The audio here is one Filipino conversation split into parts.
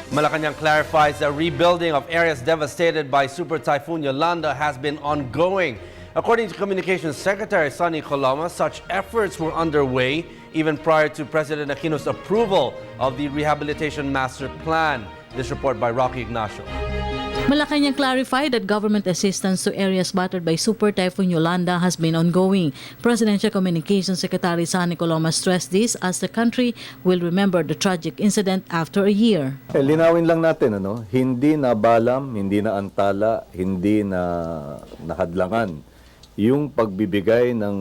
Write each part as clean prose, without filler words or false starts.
Malacanang clarifies the rebuilding of areas devastated by Super Typhoon Yolanda has been ongoing. According to Communications Secretary Sonny Coloma, such efforts were underway even prior to President Aquino's approval of the Rehabilitation Master Plan. This report by Rocky Ignacio. Malacanang clarified that government assistance to areas battered by Super Typhoon Yolanda has been ongoing. Presidential Communications Secretary Sonny Coloma stressed this as the country will remember the tragic incident after a year. Linawin lang natin, hindi na balam, hindi na antala, hindi na nahadlangan yung pagbibigay ng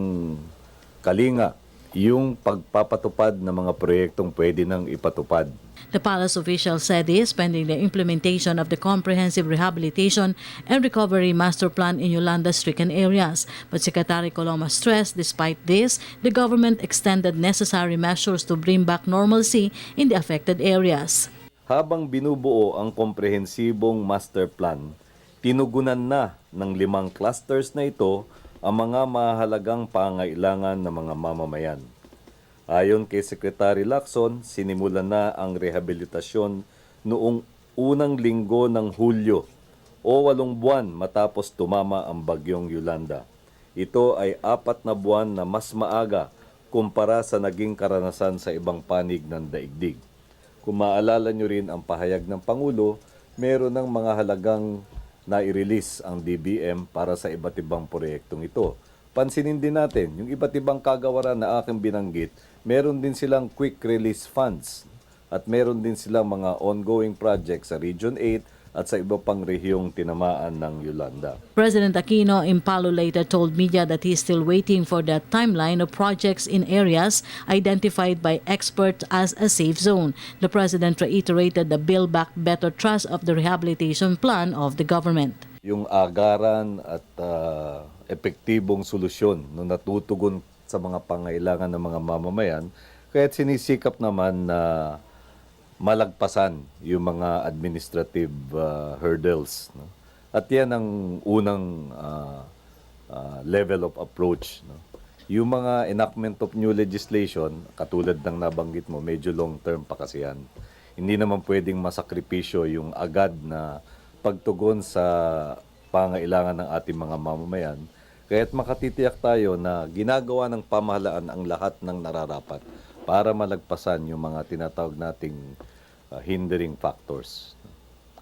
kalinga, yung pagpapatupad ng mga proyektong pwede nang ipatupad. The palace official said this pending the implementation of the Comprehensive Rehabilitation and Recovery Master Plan in Yolanda-stricken areas. But Secretary Coloma stressed despite this, the government extended necessary measures to bring back normalcy in the affected areas. Habang binubuo ang komprehensibong master plan, tinugunan na ng 5 clusters na ito ang mga mahalagang pangailangan ng mga mamamayan. Ayon kay Secretary Lacson, sinimulan na ang rehabilitasyon noong unang linggo ng Hulyo o 8 buwan matapos tumama ang bagyong Yolanda. Ito ay 4 na buwan na mas maaga kumpara sa naging karanasan sa ibang panig ng daigdig. Kung maalala nyo rin ang pahayag ng Pangulo, meron ng mga halagang nai-release ang DBM para sa iba't ibang proyektong ito. Pansinin din natin, yung iba't ibang kagawaran na aking binanggit, meron din silang quick release funds at meron din silang mga ongoing projects sa Region 8 at sa iba pang rehiyong tinamaan ng Yolanda. President Aquino in Palo later told media that he is still waiting for the timeline of projects in areas identified by experts as a safe zone. The President reiterated the Build Back Better Trust of the rehabilitation plan of the government. Yung agaran at epektibong solusyon no natutugon sa mga pangailangan ng mga mamamayan, kaya't sinisikap naman na malagpasan yung mga administrative hurdles. No? At yan ang unang level of approach. No? Yung mga enactment of new legislation, katulad ng nabanggit mo, medyo long-term pa kasi yan. Hindi naman pwedeng masakripisyo yung agad na pagtugon sa pangailangan ng ating mga mamamayan. Kaya't makatitiyak tayo na ginagawa ng pamahalaan ang lahat ng nararapat para malagpasan yung mga tinatawag nating hindering factors.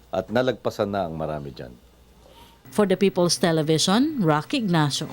At nalagpasan na ang marami dyan. For the People's Television, Rocky Ignacio.